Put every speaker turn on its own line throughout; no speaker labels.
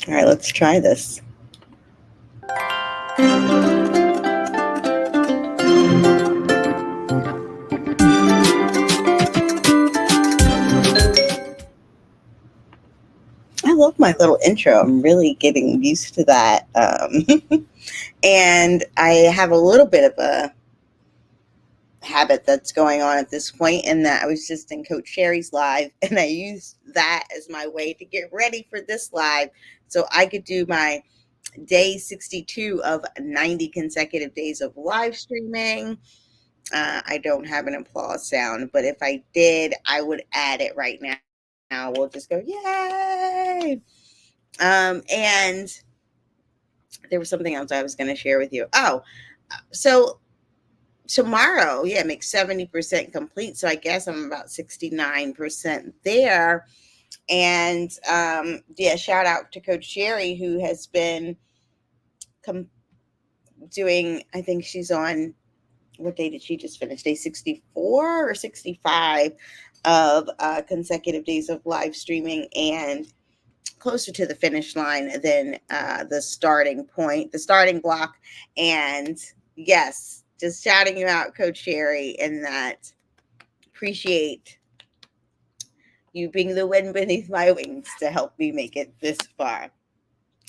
All right, let's try this. I love my little intro. I'm really getting used to that. And I have a little bit of a habit that's going on at this point in that I was just in Coach Sherry's live and I used that as my way to get ready for this live so I could do my day 62 of 90 consecutive days of live streaming. I don't have an applause sound, but if I did, I would add it right now. We'll just go, yay! And there was something else I was going to share with you. Oh, so tomorrow, yeah, makes 70% complete. So I guess I'm about 69% there. And yeah, shout out to Coach Sherry, who has been com- doing, I think she's on, what day did she just finish? Day 64 or 65 of consecutive days of live streaming, and closer to the finish line than the starting point, the starting block. And yes, just shouting you out, Coach Sherry, in that appreciate you being the wind beneath my wings to help me make it this far.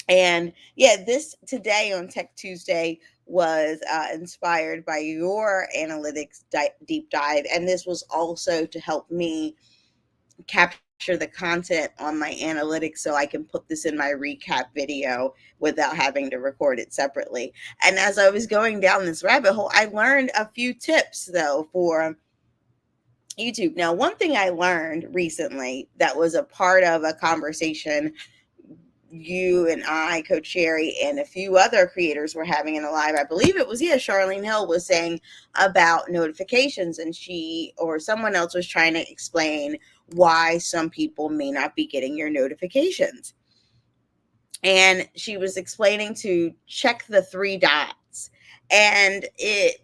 And yeah, this today on Tech Tuesday was inspired by your analytics deep dive. And this was also to help me capture the content on my analytics so I can put this in my recap video without having to record it separately. And as I was going down this rabbit hole, I learned a few tips though for YouTube. Now, one thing I learned recently that was a part of a conversation you and I, Coach Sherry, and a few other creators were having in a live. I believe it was, yeah, Charlene Hill was saying about notifications, and she or someone else was trying to explain why some people may not be getting your notifications. And she was explaining to check the three dots. And it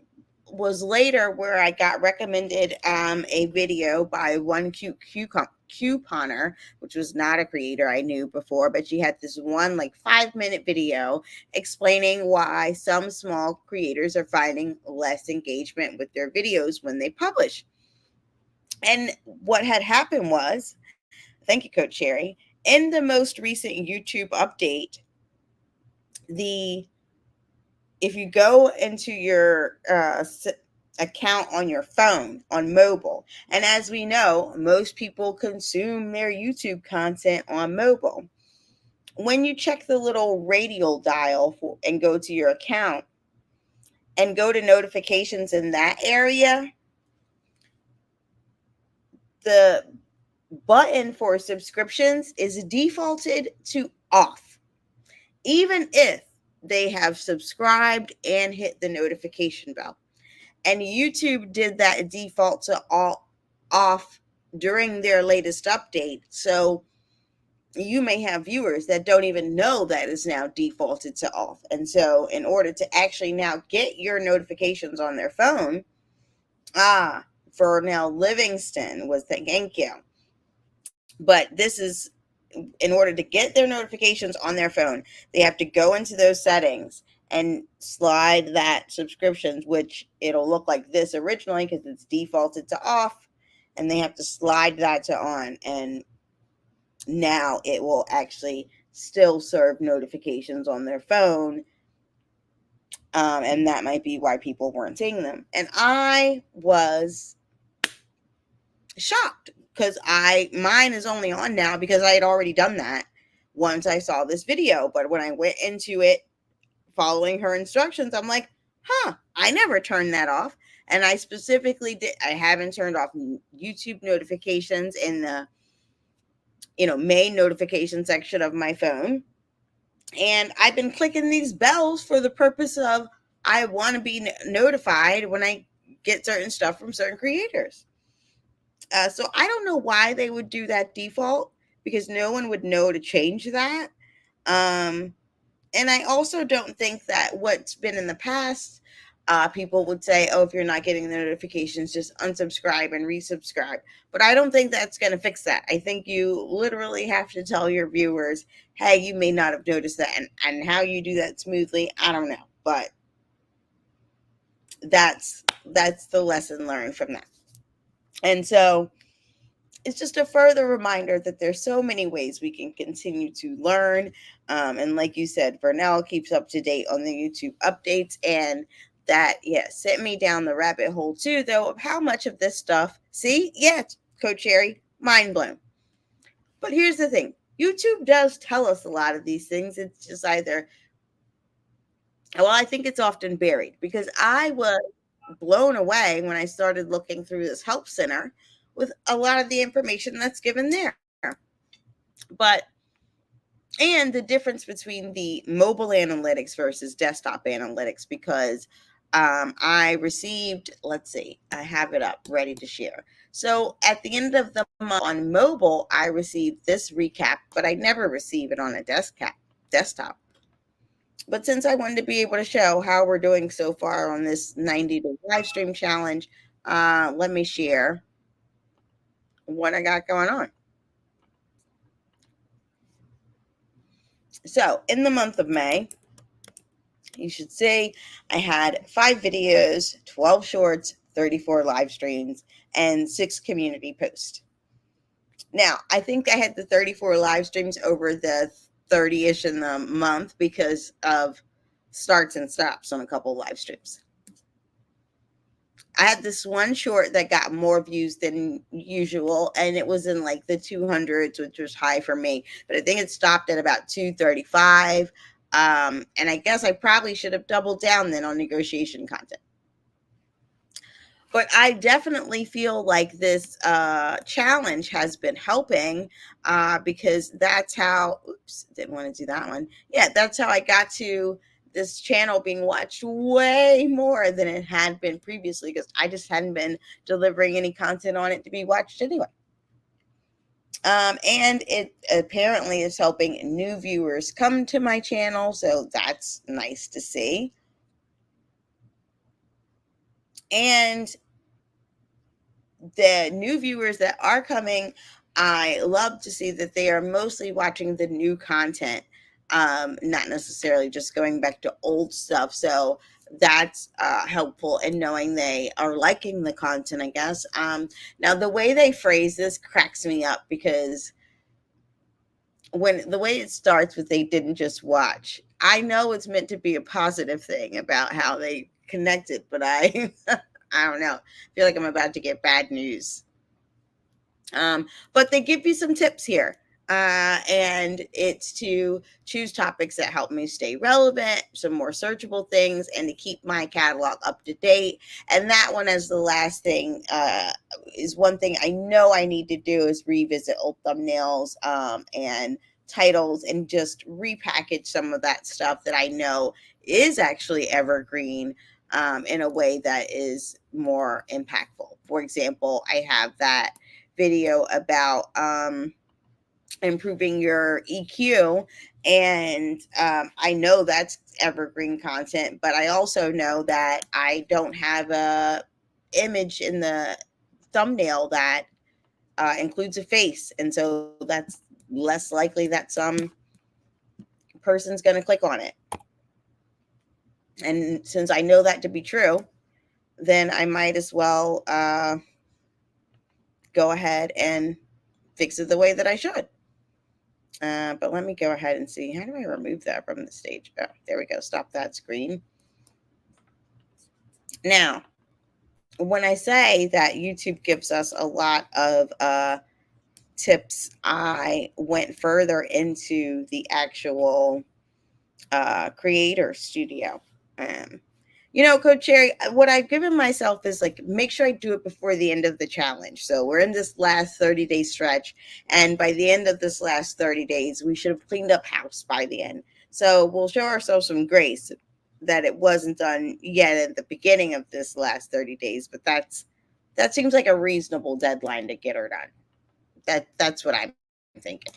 was later where I got recommended a video by one cute couponer, which was not a creator I knew before, but she had this one like 5-minute video explaining why some small creators are finding less engagement with their videos when they publish. And what had happened was, thank you, Coach Sherry, in the most recent YouTube update, the if you go into your account on your phone on mobile, and as we know, most people consume their YouTube content on mobile. When you check the little radial dial and go to your account and go to notifications in that area, the button for subscriptions is defaulted to off, even if they have subscribed and hit the notification bell. And YouTube did that default to all off during their latest update. So you may have viewers that don't even know that is now defaulted to off. And so in order to actually now get your notifications on their phone, for now Livingston was thank you. But this is in order to get their notifications on their phone, they have to go into those settings and slide that subscriptions, which it'll look like this originally because it's defaulted to off, and they have to slide that to on. And now it will actually still serve notifications on their phone. And that might be why people weren't seeing them. And I was shocked because mine is only on now because I had already done that once I saw this video. But when I went into it following her instructions, I'm like, I never turned that off. And I specifically did, I haven't turned off YouTube notifications in the main notification section of my phone. And I've been clicking these bells for the purpose of I want to be notified when I get certain stuff from certain creators. So I don't know why they would do that default because no one would know to change that. And I also don't think that what's been in the past, People would say, oh, if you're not getting the notifications, just unsubscribe and resubscribe. But I don't think that's going to fix that. I think you literally have to tell your viewers, hey, you may not have noticed that. And how you do that smoothly, I don't know. But that's the lesson learned from that. And so it's just a further reminder that there's so many ways we can continue to learn. And like you said, Vernell keeps up to date on the YouTube updates, and that, yeah, sent me down the rabbit hole too, though, of how much of this stuff, see, yeah, Coach Sherry, mind blown. But here's the thing. YouTube does tell us a lot of these things. It's just either, well, I think it's often buried, because I was blown away when I started looking through this help center with a lot of the information that's given there. But, and the difference between the mobile analytics versus desktop analytics, because I received, let's see, I have it up ready to share. So at the end of the month on mobile, I received this recap, but I never receive it on a desktop. But since I wanted to be able to show how we're doing so far on this 90-day live stream challenge, let me share what I got going on. So in the month of May, you should see I had 5 videos, 12 shorts, 34 live streams, and 6 community posts. Now, I think I had the 34 live streams over the 30-ish in the month because of starts and stops on a couple live streams. I had this one short that got more views than usual, and it was in like the 200s, which was high for me. But I think it stopped at about 235. And I guess I probably should have doubled down then on negotiation content. But I definitely feel like this challenge has been helping because that's how, oops, didn't want to do that one. Yeah, that's how I got to this channel being watched way more than it had been previously, because I just hadn't been delivering any content on it to be watched anyway. And it apparently is helping new viewers come to my channel, so that's nice to see. And the new viewers that are coming, I love to see that they are mostly watching the new content, not necessarily just going back to old stuff. So that's helpful in knowing they are liking the content, I guess. Now, the way they phrase this cracks me up, because when the way it starts with "they didn't just watch," I know it's meant to be a positive thing about how they connected, but I I don't know. I feel like I'm about to get bad news. But they give you some tips here. And it's to choose topics that help me stay relevant, some more searchable things, and to keep my catalog up to date. And that one, as the last thing, is one thing I know I need to do, is revisit old thumbnails and titles, and just repackage some of that stuff that I know is actually evergreen in a way that is more impactful. For example, I have that video about improving your EQ, and I know that's evergreen content, but I also know that I don't have a image in the thumbnail that includes a face, and so that's less likely that some person's going to click on it. And since I know that to be true, then I might as well go ahead and fix it the way that I should. But let me go ahead and see. How do I remove that from the stage? Oh, there we go. Stop that screen. Now, when I say that YouTube gives us a lot of tips, I went further into the actual creator studio. Coach Cherry, what I've given myself is like, make sure I do it before the end of the challenge. So we're in this last 30-day stretch, and by the end of this last 30 days, we should have cleaned up house by the end. So we'll show ourselves some grace that it wasn't done yet at the beginning of this last 30 days, but that seems like a reasonable deadline to get her done. That's what I'm thinking.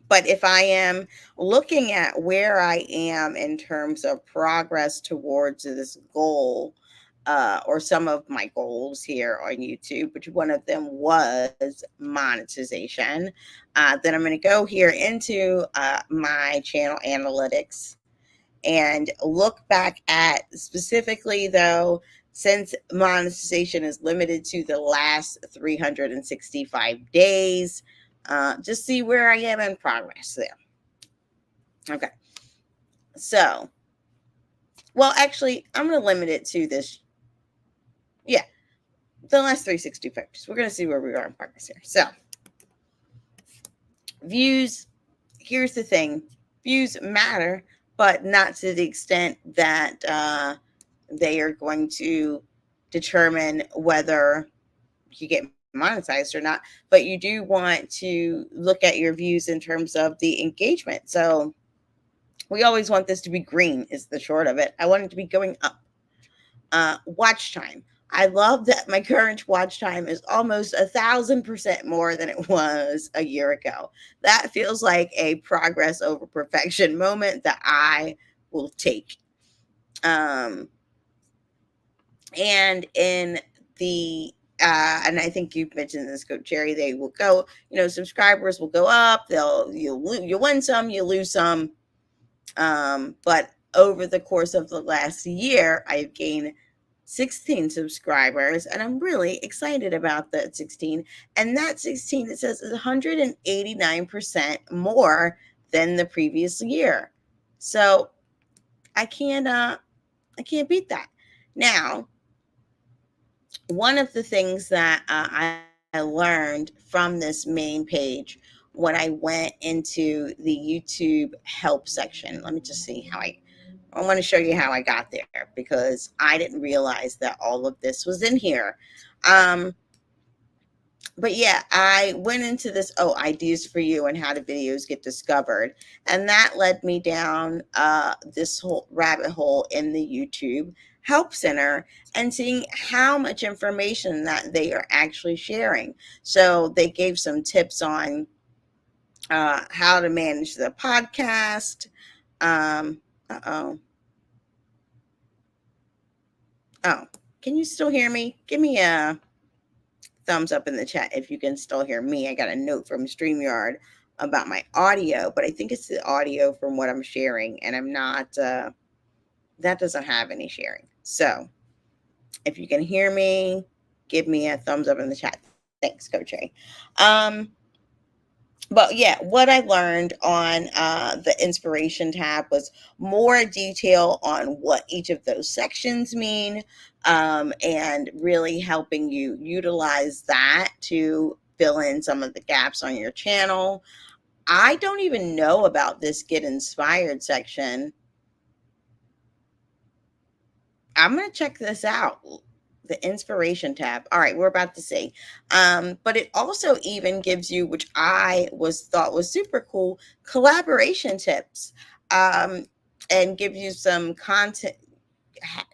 But if I am looking at where I am in terms of progress towards this goal, or some of my goals here on YouTube, which one of them was monetization, then I'm going to go here into my channel analytics and look back at specifically, though, since monetization is limited to the last 365 days, just see where I am in progress there. Okay. So, well, actually, I'm going to limit it to this. Yeah, the last 365 days. We're going to see where we are in progress here. So, views, here's the thing, views matter, but not to the extent that they are going to determine whether you get monetized or not. But you do want to look at your views in terms of the engagement. So we always want this to be green, is the short of it. I want it to be going up. Watch time. I love that my current watch time is almost 1,000% more than it was a year ago. That feels like a progress over perfection moment that I will take. And in the and I think you've mentioned this, Coach Jerry, they will go, subscribers will go up, you'll win some, you lose some. But over the course of the last year, I've gained 16 subscribers, and I'm really excited about that 16. And that 16, it says, is 189% more than the previous year. So I can't beat that. Now, one of the things that I learned from this main page when I went into the YouTube help section, let me just see how I want to show you how I got there, because I didn't realize that all of this was in here. But yeah, I went into this, ideas for you and how do videos get discovered. And that led me down this whole rabbit hole in the YouTube Help Center and seeing how much information that they are actually sharing. So they gave some tips on how to manage the podcast. Uh-oh. Oh, can you still hear me? Give me a thumbs up in the chat if you can still hear me. I got a note from StreamYard about my audio, but I think it's the audio from what I'm sharing, and I'm not, that doesn't have any sharing. So if you can hear me, give me a thumbs up in the chat. Thanks, Coach A. But yeah, what I learned on the inspiration tab was more detail on what each of those sections mean, and really helping you utilize that to fill in some of the gaps on your channel. I don't even know about this Get Inspired section. I'm going to check this out. The inspiration tab. All right, we're about to see. But it also even gives you, which I thought was super cool, collaboration tips, and gives you some content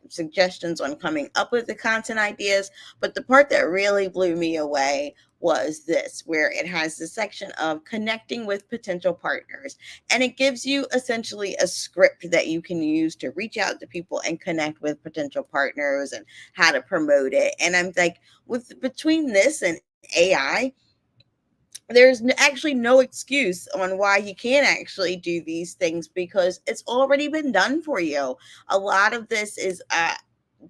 suggestions on coming up with the content ideas. But the part that really blew me away was this, where it has the section of connecting with potential partners. And it gives you essentially a script that you can use to reach out to people and connect with potential partners and how to promote it. And I'm like, between this and AI, there's actually no excuse on why you can't actually do these things, because it's already been done for you. A lot of this is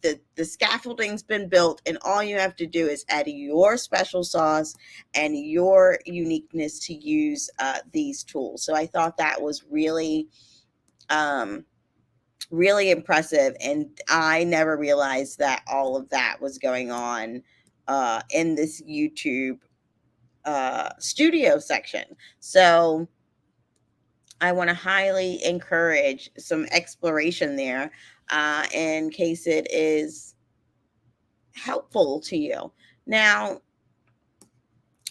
the scaffolding's been built, and all you have to do is add your special sauce and your uniqueness to use these tools. So I thought that was really really impressive, and I never realized that all of that was going on in this YouTube studio section. So I want to highly encourage some exploration there, in case it is helpful to you. Now,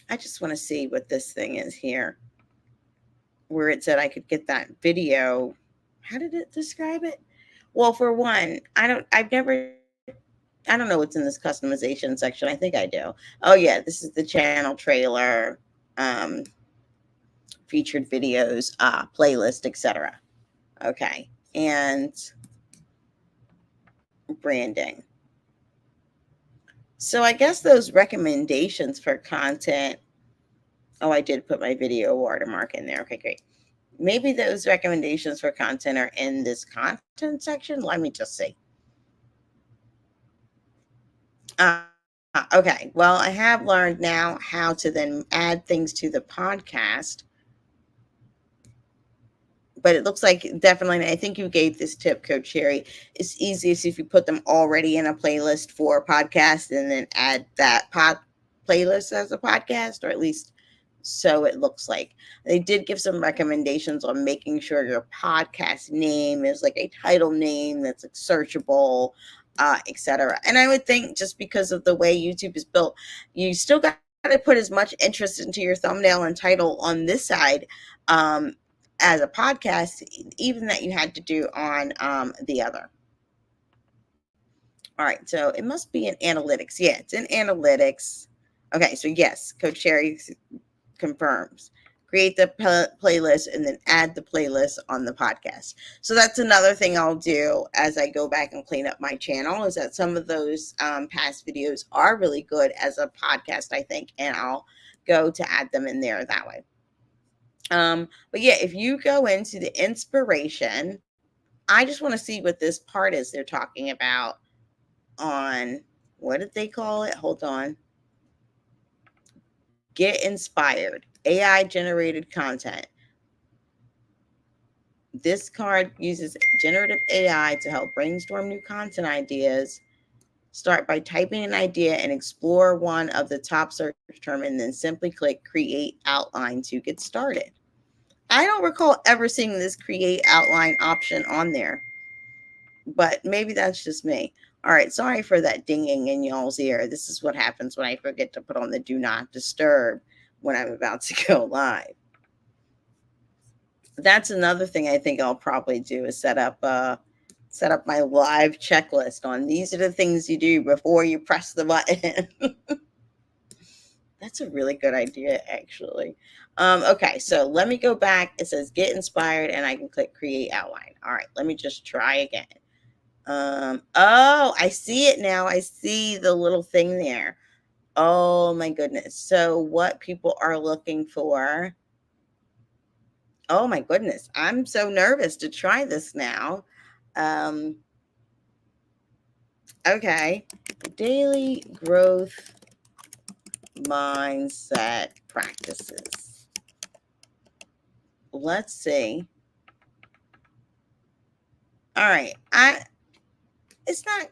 I just want to see what this thing is here, where it said I could get that video. How did it describe it? Well, for one, I don't know what's in this customization section. I think I do. Oh yeah, this is the channel trailer featured videos, playlist, etc. Okay, and branding. So I guess those recommendations for content. Oh, I did put my video watermark in there. Okay, great. Maybe those recommendations for content are in this content section. Let me just see. Okay, well, I have learned now how to then add things to the podcast. But it looks like definitely, I think you gave this tip, Coach Sherry. It's easiest if you put them already in a playlist for a podcast and then add that playlist as a podcast, or at least so it looks like. They did give some recommendations on making sure your podcast name is like a title name that's like searchable, etc. And I would think just because of the way YouTube is built, you still got to put as much interest into your thumbnail and title on this side, as a podcast, even that you had to do on the other. All right, so it must be in analytics. Yeah, it's in analytics. Okay, so yes, Coach Sherry confirms. Create the playlist and then add the playlist on the podcast. So that's another thing I'll do as I go back and clean up my channel, is that some of those past videos are really good as a podcast, I think, and I'll go to add them in there that way. But yeah, if you go into the inspiration, I just want to see what this part is they're talking about on, what did they call it? Hold on. Get inspired. AI generated content. This card uses generative AI to help brainstorm new content ideas. Start by typing an idea and explore one of the top search terms, and then simply click create outline to get started. I don't recall ever seeing this create outline option on there, but maybe that's just me. All right, sorry for that dinging in y'all's ear. This is what happens when I forget to put on the do not disturb when I'm about to go live. That's another thing I think I'll probably do, is set up my live checklist on these are the things you do before you press the button. That's a really good idea, actually. Okay, so let me go back. It says get inspired, and I can click create outline. All right, let me just try again. Oh, I see it now. I see the little thing there. Oh my goodness. So what people are looking for. Oh my goodness. I'm so nervous to try this now. Okay. Daily growth mindset practices. Let's see. All right. I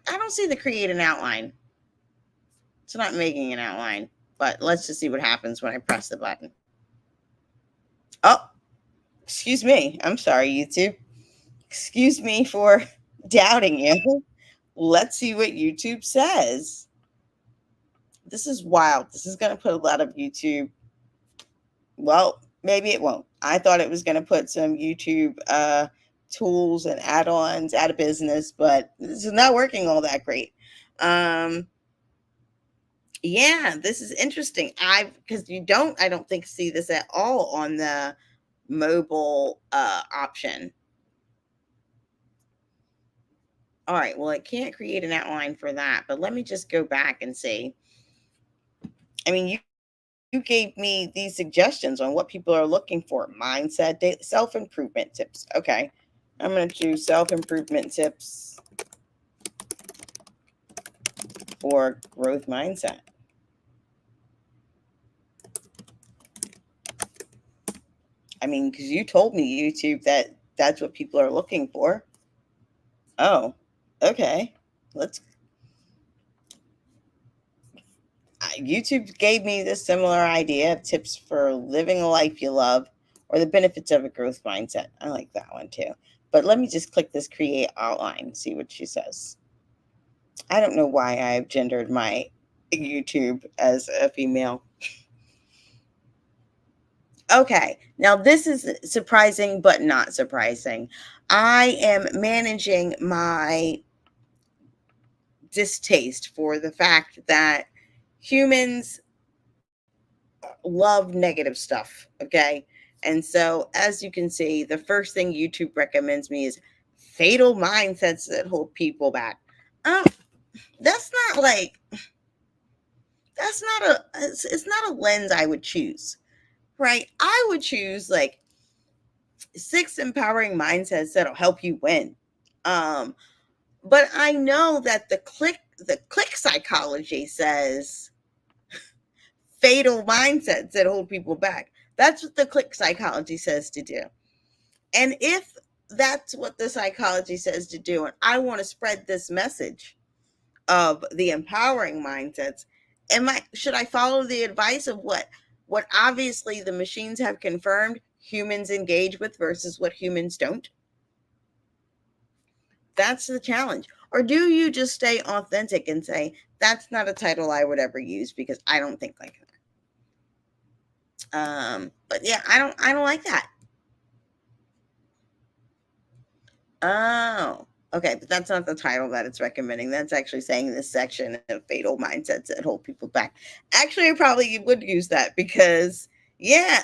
don't see the create an outline. It's not making an outline, but let's just see what happens when I press the button. Oh, excuse me. I'm sorry, YouTube. Excuse me for doubting you. Let's see what YouTube says. This is wild. This is going to put a lot of YouTube. Well, maybe it won't. I thought it was going to put some YouTube tools and add-ons out of business, but this is not working all that great. Yeah, this is interesting. Because I don't think see this at all on the mobile option. All right, well, it can't create an outline for that, but let me just go back and see. I mean, you gave me these suggestions on what people are looking for. Mindset, self-improvement tips. Okay, I'm going to do self-improvement tips for growth mindset. I mean, because you told me, YouTube, that that's what people are looking for. Oh, okay. YouTube gave me this similar idea of tips for living a life you love, or the benefits of a growth mindset. I like that one too. But let me just click this create outline and see what she says. I don't know why I've gendered my YouTube as a female. Okay, now this is surprising, but not surprising. I am managing my distaste for the fact that humans love negative stuff. Okay, And so, as you can see, the first thing YouTube recommends me is fatal mindsets that hold people back. Um, that's not like it's not a lens I would choose, right? I would choose like 6 empowering mindsets that'll help you win. Um, but I know that the click psychology says fatal mindsets that hold people back. That's what the click psychology says to do. And if that's what the psychology says to do, and I want to spread this message of the empowering mindsets, should I follow the advice of what obviously the machines have confirmed humans engage with versus what humans don't? That's the challenge. Or do you just stay authentic and say, that's not a title I would ever use because I don't think like that. But yeah, I don't like that. Oh, okay, but that's not the title that it's recommending. That's actually saying this section of fatal mindsets that hold people back. Actually, I probably would use that because, yeah,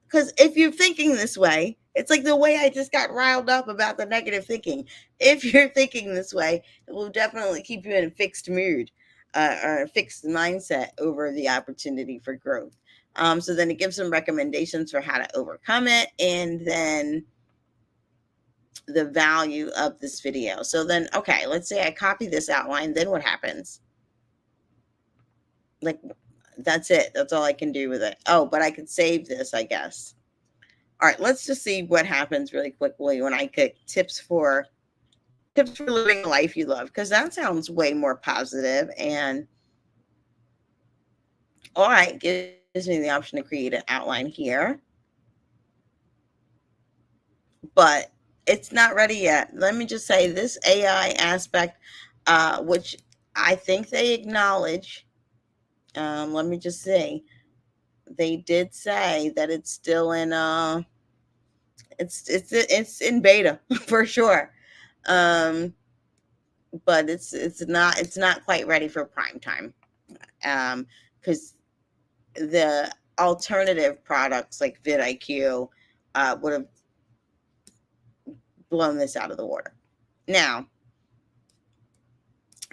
because if you're thinking this way, it's like the way I just got riled up about the negative thinking. If you're thinking this way, it will definitely keep you in a fixed mood or a fixed mindset over the opportunity for growth. So then it gives some recommendations for how to overcome it, and then the value of this video. So then, okay, let's say I copy this outline, then what happens? Like, that's it. That's all I can do with it. Oh, but I could save this, I guess. All right, let's just see what happens really quickly when I get tips for living a life you love, because that sounds way more positive. And all right, gives me the option to create an outline here, but it's not ready yet. Let me just say this AI aspect, which I think they acknowledge. Let me just say, they did say that it's still in it's in beta for sure. Um, but it's not quite ready for prime time. Because the alternative products like vidIQ would have blown this out of the water. Now,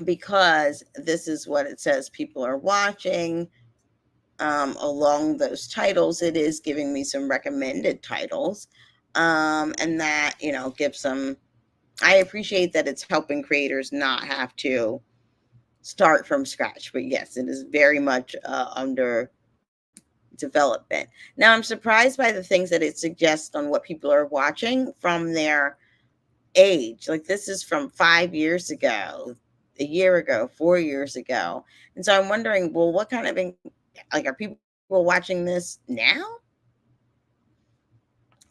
because this is what it says people are watching, along those titles, it is giving me some recommended titles. And that, gives some, I appreciate that it's helping creators not have to start from scratch. But yes, it is very much under development. Now, I'm surprised by the things that it suggests on what people are watching from their age. Like, this is from 5 years ago, a year ago, 4 years ago. And so I'm wondering, well, what kind of, like, are people watching this now?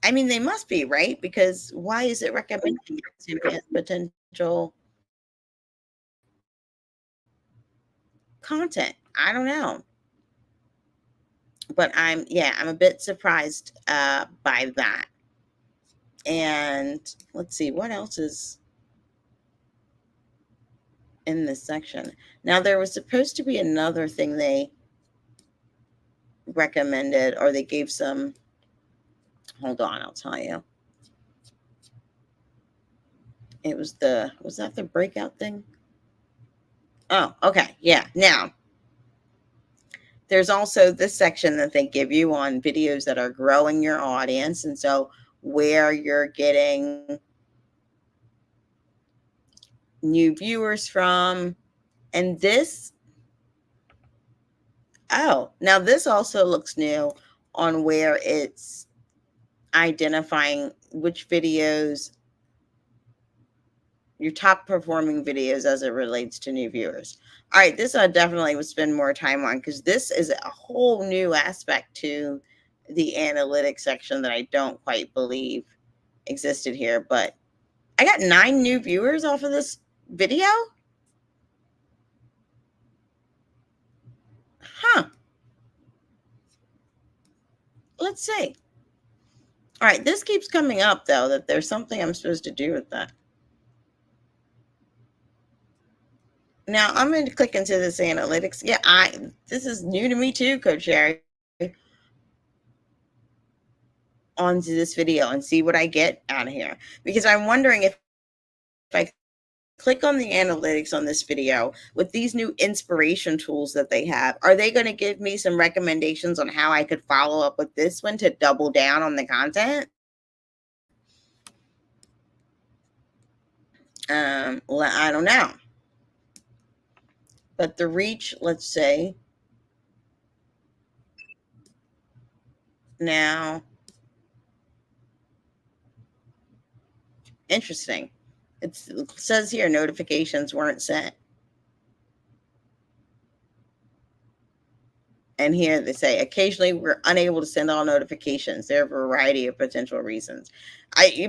I mean, they must be, right? Because why is it recommending it to get potential content? I don't know. But I'm a bit surprised by that. And let's see, what else is in this section? Now, there was supposed to be another thing they recommended, or they gave some, hold on, I'll tell you. It was was that the breakout thing? Oh, okay. Yeah. Now, there's also this section that they give you on videos that are growing your audience. And so where you're getting new viewers from. And this, oh, now this also looks new on where it's identifying which videos, your top performing videos as it relates to new viewers. All right, this I definitely would spend more time on, because this is a whole new aspect to the analytics section that I don't quite believe existed here. But I got 9 new viewers off of this video. Huh. Let's see. All right, this keeps coming up, though, that there's something I'm supposed to do with that. Now, I'm going to click into this analytics. Yeah, this is new to me too, Coach Sherry. onto this video and see what I get out of here. Because I'm wondering if I click on the analytics on this video with these new inspiration tools that they have, are they going to give me some recommendations on how I could follow up with this one to double down on the content? I don't know. But the reach, let's say, now, interesting. It says here notifications weren't sent. And here they say, occasionally we're unable to send all notifications. There are a variety of potential reasons.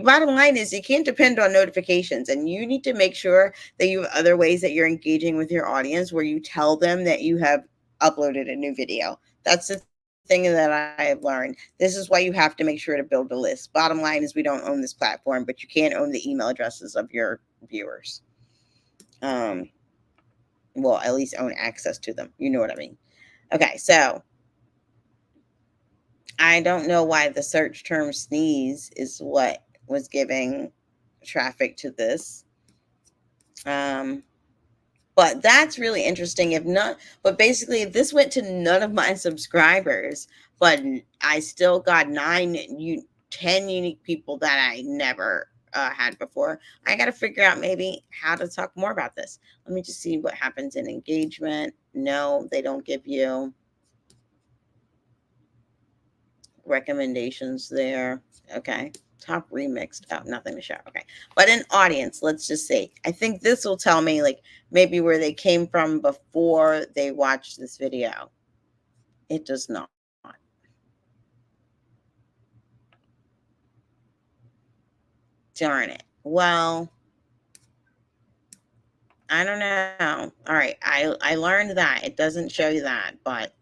Bottom line is you can't depend on notifications, and you need to make sure that you have other ways that you're engaging with your audience where you tell them that you have uploaded a new video. That's the thing that I have learned. This is why you have to make sure to build a list. Bottom line is we don't own this platform, but you can own the email addresses of your viewers. Well, at least own access to them. You know what I mean? Okay, so I don't know why the search term sneeze is what was giving traffic to this. But that's really interesting. But basically, if this went to none of my subscribers, but I still got 10 unique people that I never had before, I got to figure out maybe how to talk more about this. Let me just see what happens in engagement. No, they don't give you recommendations there. Okay. Top remixed. Oh, nothing to show. Okay. But in audience, let's just see. I think this will tell me like maybe where they came from before they watched this video. It does not. Darn it. Well, I don't know. All right. I learned that. It doesn't show you that, but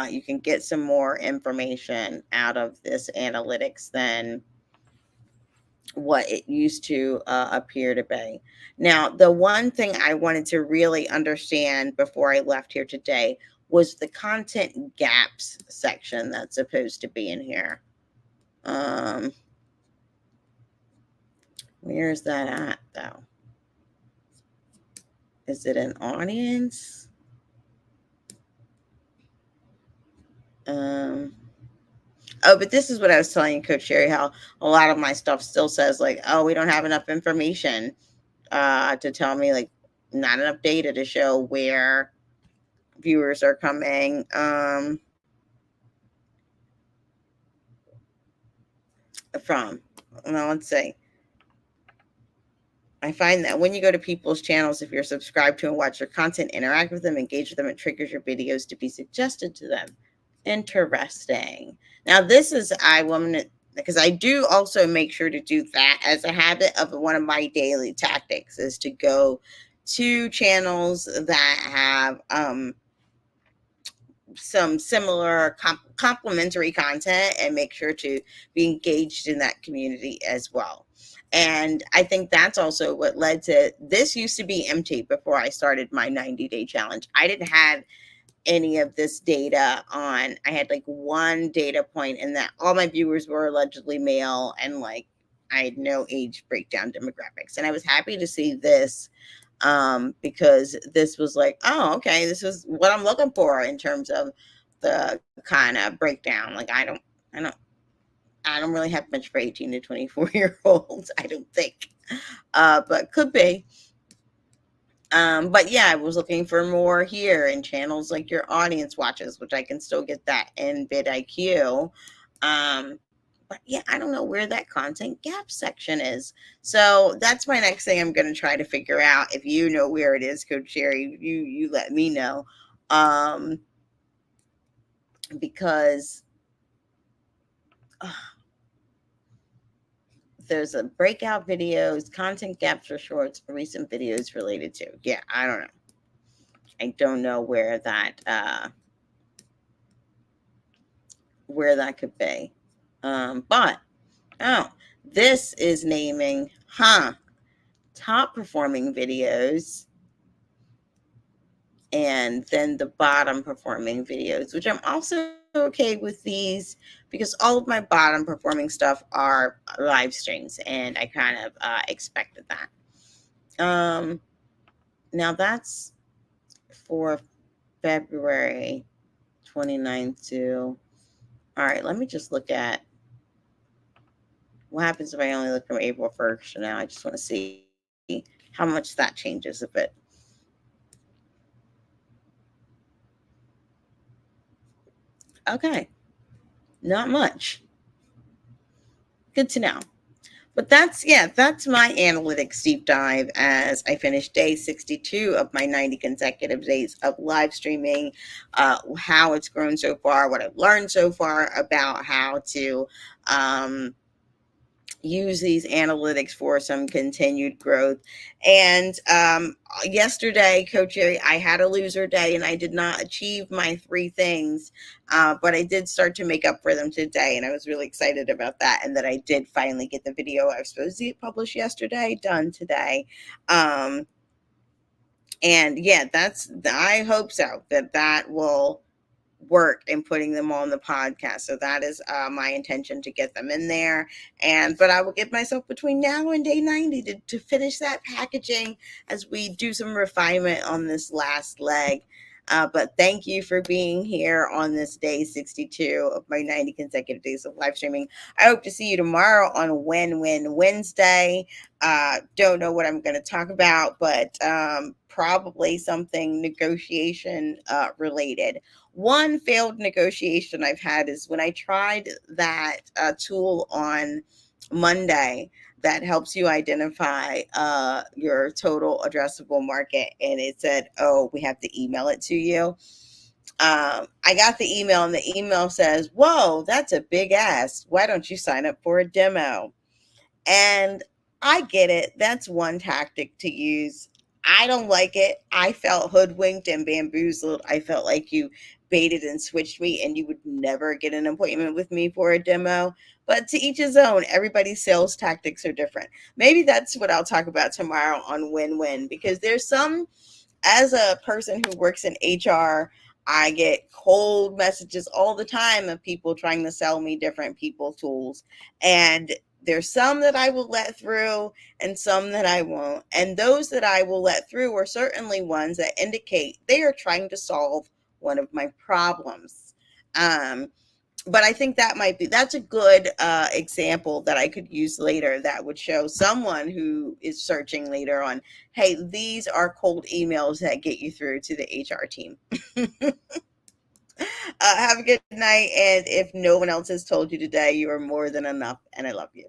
you can get some more information out of this analytics than what it used to appear to be. Now, the one thing I wanted to really understand before I left here today was the content gaps section that's supposed to be in here. Where's that at, though? Is it an audience? Oh, but this is what I was telling you, Coach Sherry, how a lot of my stuff still says like, oh, we don't have enough information to tell me, like, not enough data to show where viewers are coming from. Well, let's see. I find that when you go to people's channels, if you're subscribed to and watch their content, interact with them, engage with them, it triggers your videos to be suggested to them. Interesting. Now, this is because I do also make sure to do that as a habit of one of my daily tactics is to go to channels that have some similar complementary content and make sure to be engaged in that community as well. And I think that's also what led to this. Used to be empty before I started my 90-day challenge. I didn't have any of this data on. I had like one data point, and that all my viewers were allegedly male, and like I had no age breakdown demographics. And I was happy to see this because this was like, oh, okay, this is what I'm looking for in terms of the kind of breakdown. Like I don't really have much for 18 to 24-year-olds, I don't think. But could be. But yeah, I was looking for more here in channels like your audience watches, which I can still get that in vidIQ. But yeah, I don't know where that content gap section is. So that's my next thing I'm going to try to figure out. If you know where it is, Coach Sherry, you let me know. Because there's a breakout videos, content gaps for shorts, recent videos related to. Yeah, I don't know. I don't know where that could be. But this is naming top performing videos and then the bottom performing videos, which I'm also okay with these because all of my bottom performing stuff are live streams, and I kind of expected that. Now that's for February 29th to, all right, let me just look at what happens if I only look from April 1st to now. I just want to see how much that changes a bit. Okay, not much. Good to know. But that's my analytics deep dive as I finish day 62 of my 90 consecutive days of live streaming, how it's grown so far, what I've learned so far about how to use these analytics for some continued growth. And yesterday, Coach Jerry, I had a loser day and I did not achieve my three things, but I did start to make up for them today. And I was really excited about that. And that I did finally get the video I was supposed to get published yesterday done today. And yeah, I hope so that will work in putting them on the podcast. So that is my intention, to get them in there. But I will give myself between now and day 90 to finish that packaging as we do some refinement on this last leg. But thank you for being here on this day 62 of my 90 consecutive days of live streaming. I hope to see you tomorrow on Win Wednesday. Don't know what I'm going to talk about, but probably something negotiation related. One failed negotiation I've had is when I tried that tool on Monday that helps you identify your total addressable market, and it said, oh, we have to email it to you. I got the email, and the email says, whoa, that's a big ask. Why don't you sign up for a demo? And I get it. That's one tactic to use. I don't like it. I felt hoodwinked and bamboozled. I felt like you baited and switched me, and you would never get an appointment with me for a demo. But to each his own. Everybody's sales tactics are different. Maybe that's what I'll talk about tomorrow on Win, because there's some, as a person who works in HR, I get cold messages all the time of people trying to sell me different people tools. And there's some that I will let through and some that I won't. And those that I will let through are certainly ones that indicate they are trying to solve one of my problems. But I think that's a good example that I could use later that would show someone who is searching later on, hey, these are cold emails that get you through to the HR team. Have a good night. And if no one else has told you today, you are more than enough. And I love you.